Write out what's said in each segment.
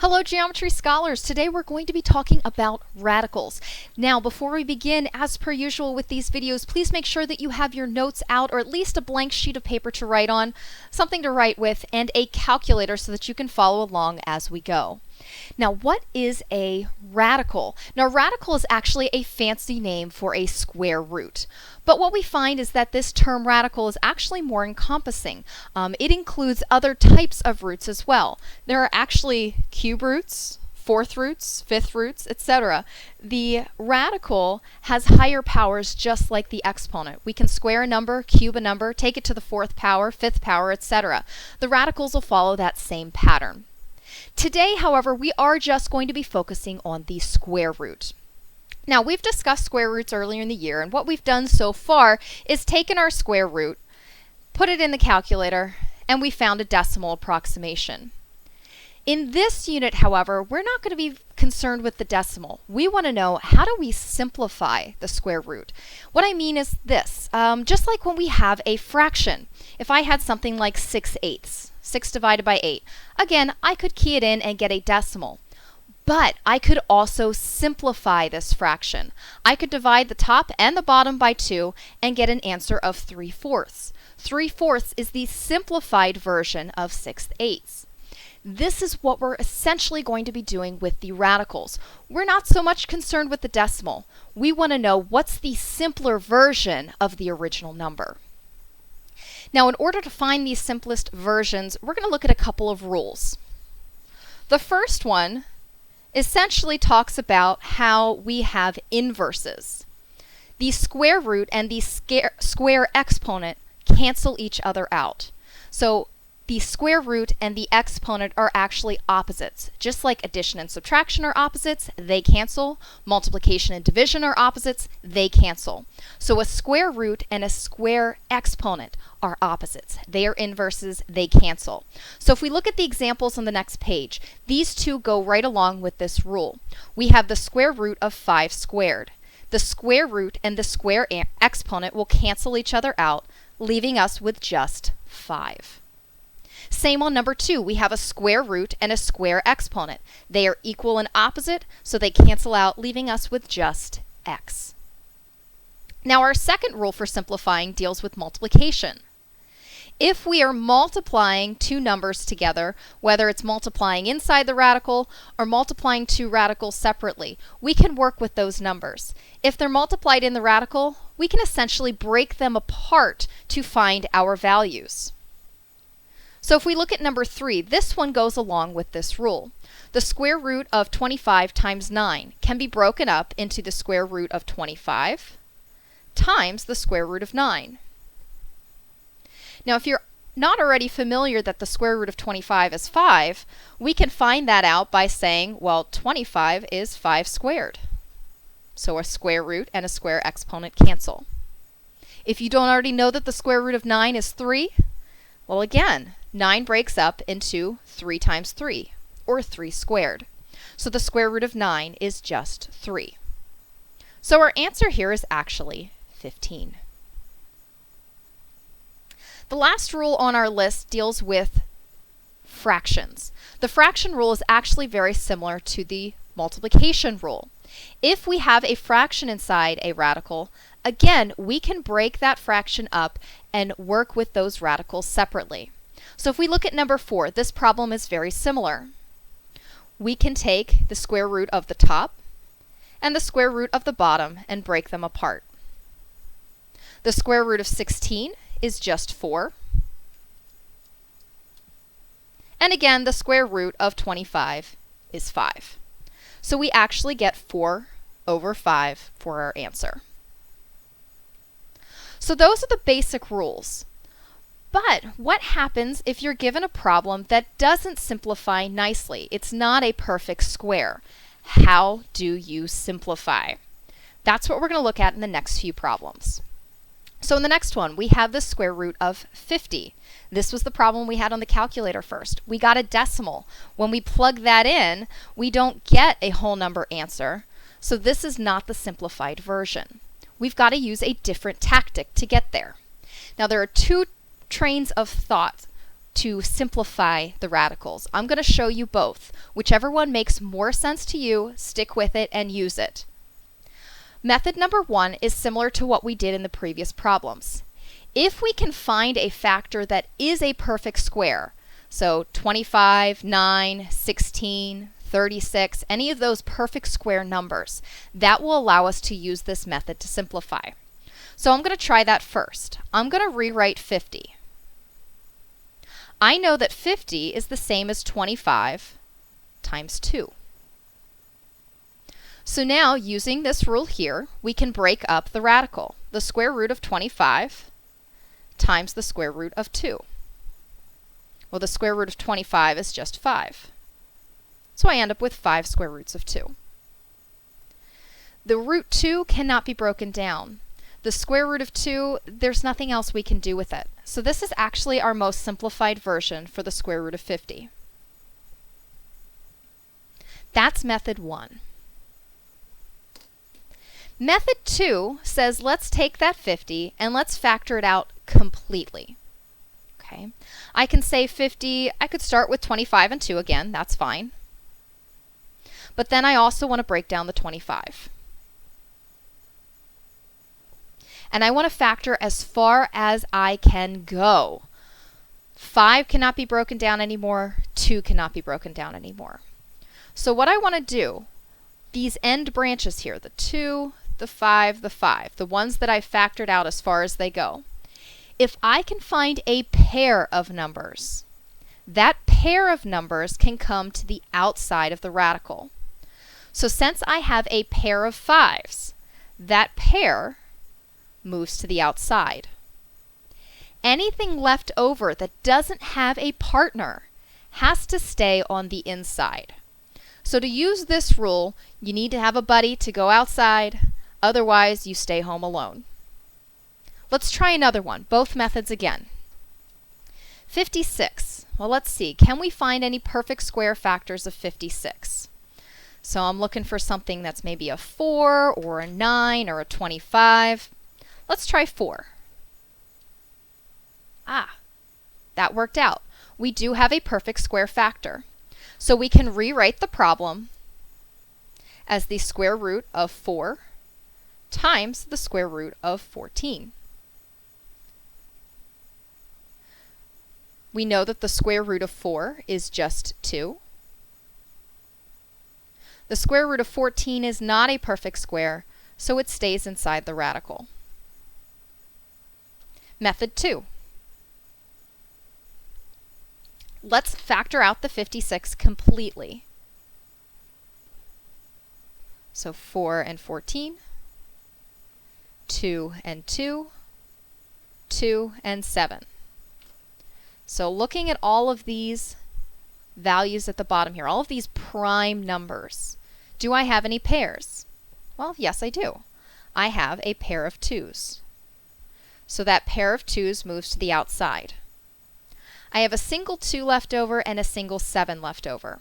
Hello Geometry Scholars! Today we're going to be talking about radicals. Now before we begin, as per usual with these videos, please make sure that you have your notes out or at least a blank sheet of paper to write on, something to write with, and a calculator so that you can follow along as we go. Now what is a radical? Now radical is actually a fancy name for a square root. But what we find is that this term radical is actually more encompassing. It includes other types of roots as well. There are actually cube roots, fourth roots, fifth roots, etc. The radical has higher powers just like the exponent. We can square a number, cube a number, take it to the fourth power, fifth power, etc. The radicals will follow that same pattern. Today, however, we are just going to be focusing on the square root. Now, we've discussed square roots earlier in the year, and what we've done so far is taken our square root, put it in the calculator, and we found a decimal approximation. In this unit, however, we're not going to be concerned with the decimal. We want to know, how do we simplify the square root? What I mean is this, just like when we have a fraction. If I had something like 6/8, 6 divided by 8, again, I could key it in and get a decimal. But I could also simplify this fraction. I could divide the top and the bottom by 2 and get an answer of 3/4. 3/4 is the simplified version of 6/8. This is what we're essentially going to be doing with the radicals. We're not so much concerned with the decimal. We want to know what's the simpler version of the original number. Now, in order to find these simplest versions, we're going to look at a couple of rules. The first one essentially talks about how we have inverses. The square root and the square exponent cancel each other out. So the square root and the exponent are actually opposites. Just like addition and subtraction are opposites, they cancel. Multiplication and division are opposites, they cancel. So a square root and a square exponent are opposites. They are inverses, they cancel. So if we look at the examples on the next page, these two go right along with this rule. We have the square root of 5 squared. The square root and the square exponent will cancel each other out, leaving us with just 5. Same on number 2, we have a square root and a square exponent. They are equal and opposite, so they cancel out, leaving us with just x. Now our second rule for simplifying deals with multiplication. If we are multiplying two numbers together, whether it's multiplying inside the radical or multiplying two radicals separately, we can work with those numbers. If they're multiplied in the radical, we can essentially break them apart to find our values. So if we look at number 3, this one goes along with this rule. The square root of 25 times 9 can be broken up into the square root of 25 times the square root of 9. Now if you're not already familiar that the square root of 25 is 5, we can find that out by saying, well, 25 is 5 squared. So a square root and a square exponent cancel. If you don't already know that the square root of 9 is 3, well again, 9 breaks up into 3 times 3, or 3 squared. So the square root of 9 is just 3. So our answer here is actually 15. The last rule on our list deals with fractions. The fraction rule is actually very similar to the multiplication rule. If we have a fraction inside a radical, again, we can break that fraction up and work with those radicals separately. So if we look at number 4, this problem is very similar. We can take the square root of the top and the square root of the bottom and break them apart. The square root of 16 is just 4. And again, the square root of 25 is 5. So we actually get 4 over 5 for our answer. So those are the basic rules. But what happens if you're given a problem that doesn't simplify nicely? It's not a perfect square. How do you simplify? That's what we're going to look at in the next few problems. So in the next one, we have the square root of 50. This was the problem we had on the calculator first. We got a decimal. When we plug that in, we don't get a whole number answer. So this is not the simplified version. We've got to use a different tactic to get there. Now there are two trains of thought to simplify the radicals. I'm going to show you both. Whichever one makes more sense to you, stick with it and use it. Method number 1 is similar to what we did in the previous problems. If we can find a factor that is a perfect square, so 25, 9, 16, 36, any of those perfect square numbers, that will allow us to use this method to simplify. So I'm going to try that first. I'm going to rewrite 50. I know that 50 is the same as 25 times 2. So now, using this rule here, we can break up the radical. The square root of 25 times the square root of 2. Well, the square root of 25 is just 5. So I end up with 5 square roots of 2. The root 2 cannot be broken down. The square root of 2, there's nothing else we can do with it. So this is actually our most simplified version for the square root of 50. That's method 1. Method 2 says let's take that 50 and let's factor it out completely. Okay, I can say 50, I could start with 25 and 2 again, that's fine. But then I also want to break down the 25. And I want to factor as far as I can go. 5 cannot be broken down anymore, 2 cannot be broken down anymore. So what I want to do, these end branches here, the 2, the 5, the ones that I've factored out as far as they go, if I can find a pair of numbers, that pair of numbers can come to the outside of the radical. So since I have a pair of 5s, that pair moves to the outside. Anything left over that doesn't have a partner has to stay on the inside. So to use this rule, you need to have a buddy to go outside, otherwise you stay home alone. Let's try another one, both methods again. 56. Well, let's see, can we find any perfect square factors of 56? So I'm looking for something that's maybe a 4 or a 9 or a 25. Let's try 4. Ah, that worked out. We do have a perfect square factor. So we can rewrite the problem as the square root of 4 times the square root of 14. We know that the square root of 4 is just 2. The square root of 14 is not a perfect square, so it stays inside the radical. Method 2. Let's factor out the 56 completely. So 4 and 14, 2 and 2, 2 and 7. So looking at all of these values at the bottom here, all of these prime numbers, do I have any pairs? Well, yes, I do. I have a pair of 2s. So that pair of 2s moves to the outside. I have a single 2 left over and a single 7 left over.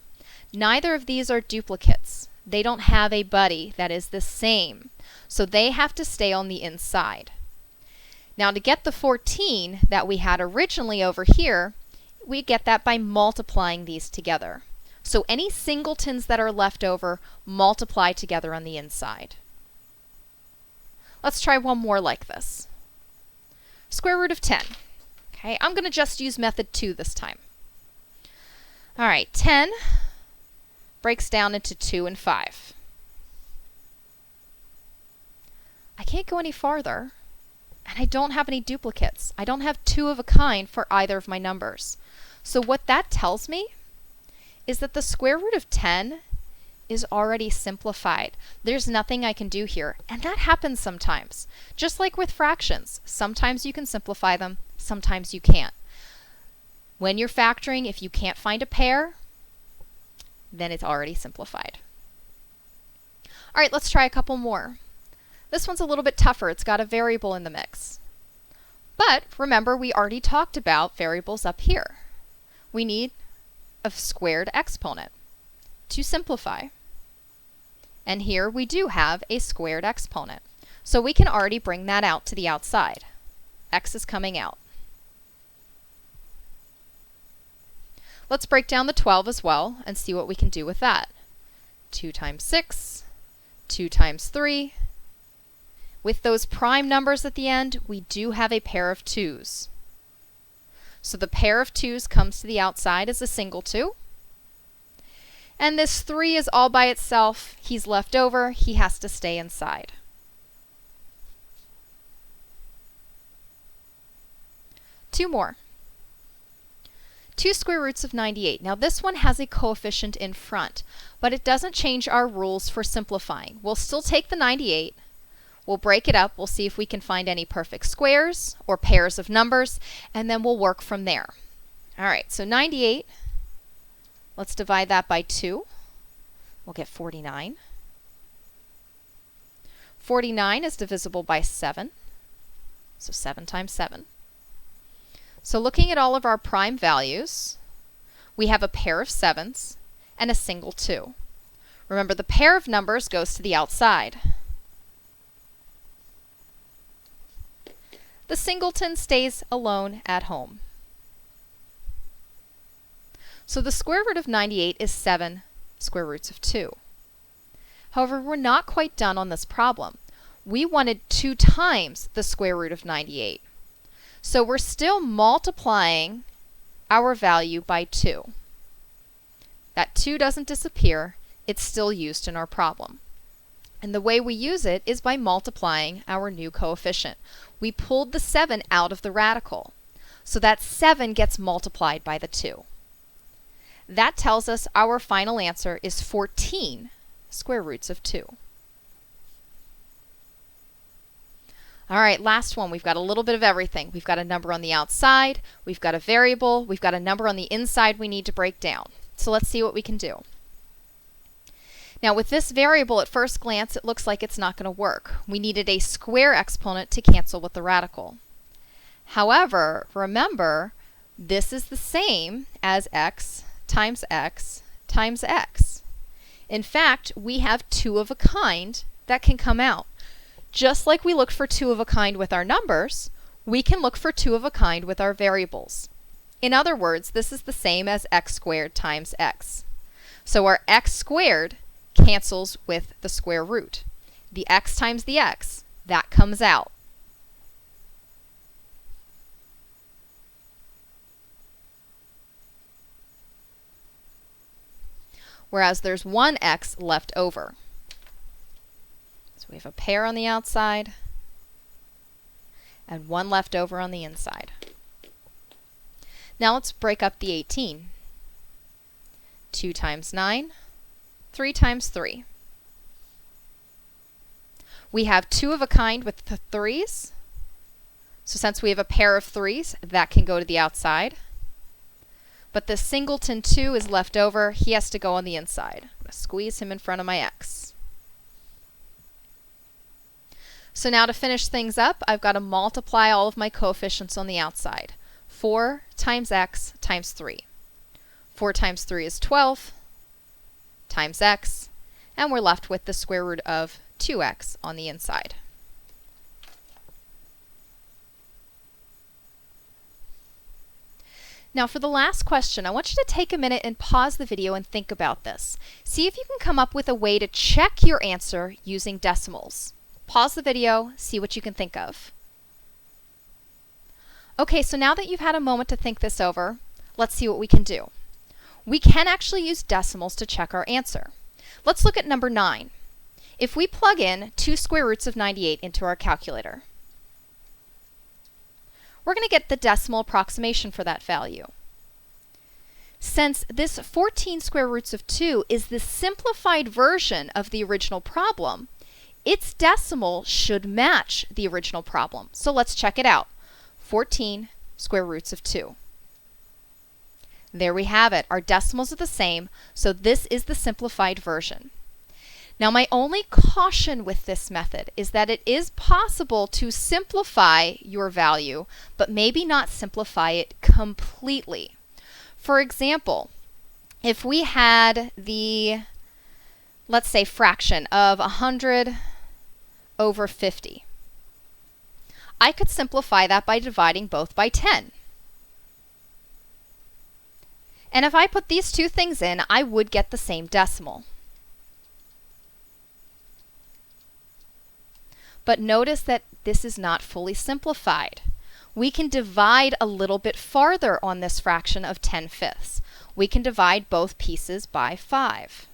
Neither of these are duplicates. They don't have a buddy that is the same, so they have to stay on the inside. Now to get the 14 that we had originally over here, we get that by multiplying these together. So any singletons that are left over multiply together on the inside. Let's try one more like this. Square root of 10. Okay, I'm going to just use method 2 this time. All right, 10 breaks down into 2 and 5. I can't go any farther, and I don't have any duplicates. I don't have 2 of a kind for either of my numbers. So what that tells me is that the square root of 10 is already simplified. There's nothing I can do here, and that happens sometimes. Just like with fractions, sometimes you can simplify them, sometimes you can't. When you're factoring, if you can't find a pair, then it's already simplified. All right, let's try a couple more. This one's a little bit tougher. It's got a variable in the mix. But remember, we already talked about variables up here. We need a squared exponent to simplify. And here we do have a squared exponent. So we can already bring that out to the outside. X is coming out. Let's break down the 12 as well and see what we can do with that. 2 times 6, 2 times 3. With those prime numbers at the end, we do have a pair of 2's. So the pair of 2's comes to the outside as a single 2. And this 3 is all by itself. He's left over. He has to stay inside. Two more. 2 square roots of 98. Now this one has a coefficient in front, but it doesn't change our rules for simplifying. We'll still take the 98. We'll break it up. We'll see if we can find any perfect squares or pairs of numbers, and then we'll work from there. All right, so 98, let's divide that by 2. We'll get 49. 49 is divisible by 7, so 7 times 7. So looking at all of our prime values, we have a pair of 7's and a single 2. Remember, the pair of numbers goes to the outside. The singleton stays alone at home. So the square root of 98 is 7 square roots of 2. However, we're not quite done on this problem. We wanted 2 times the square root of 98. So we're still multiplying our value by 2. That 2 doesn't disappear. It's still used in our problem. And the way we use it is by multiplying our new coefficient. We pulled the 7 out of the radical. So that 7 gets multiplied by the 2. That tells us our final answer is 14 square roots of 2. All right, last one. We've got a little bit of everything. We've got a number on the outside, we've got a variable, we've got a number on the inside we need to break down. So let's see what we can do. Now with this variable, at first glance, it looks like it's not going to work. We needed a square exponent to cancel with the radical. However, remember, this is the same as x times x times x. In fact, we have 2 of a kind that can come out. Just like we looked for 2 of a kind with our numbers, we can look for 2 of a kind with our variables. In other words, this is the same as x squared times x. So our x squared cancels with the square root. The x times the x, that comes out. Whereas there's 1 x left over. So we have a pair on the outside and 1 left over on the inside. Now let's break up the 18. 2 times 9, 3 times 3. We have 2 of a kind with the 3's. So since we have a pair of 3's, that can go to the outside. But the singleton 2 is left over. He has to go on the inside. I'm going to squeeze him in front of my x. So now to finish things up, I've got to multiply all of my coefficients on the outside. 4 times x times 3. 4 times 3 is 12 times x, and we're left with the square root of 2x on the inside. Now for the last question, I want you to take a minute and pause the video and think about this. See if you can come up with a way to check your answer using decimals. Pause the video, see what you can think of. Okay, so now that you've had a moment to think this over, let's see what we can do. We can actually use decimals to check our answer. Let's look at number 9. If we plug in 2 square roots of 98 into our calculator, we're going to get the decimal approximation for that value. Since this 14 square roots of 2 is the simplified version of the original problem, its decimal should match the original problem. So let's check it out. 14 square roots of 2. There we have it. Our decimals are the same, so this is the simplified version. Now my only caution with this method is that it is possible to simplify your value, but maybe not simplify it completely. For example, if we had the, let's say, fraction of 100 over 50, I could simplify that by dividing both by 10. And if I put these two things in, I would get the same decimal. But notice that this is not fully simplified. We can divide a little bit farther on this fraction of 10/5. We can divide both pieces by 5.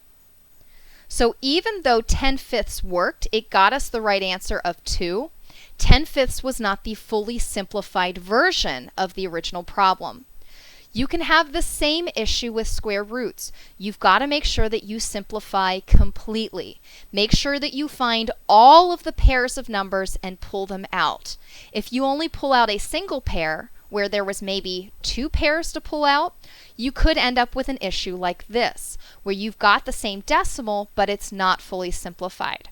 So even though 10/5 worked, it got us the right answer of 2. 10/5 was not the fully simplified version of the original problem. You can have the same issue with square roots. You've got to make sure that you simplify completely. Make sure that you find all of the pairs of numbers and pull them out. If you only pull out a single pair, where there was maybe 2 pairs to pull out, you could end up with an issue like this, where you've got the same decimal, but it's not fully simplified.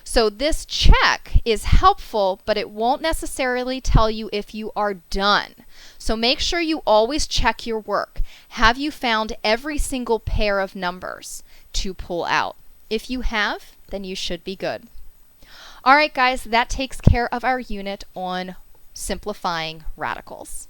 So this check is helpful, but it won't necessarily tell you if you are done. So make sure you always check your work. Have you found every single pair of numbers to pull out? If you have, then you should be good. All right, guys, that takes care of our unit on simplifying radicals.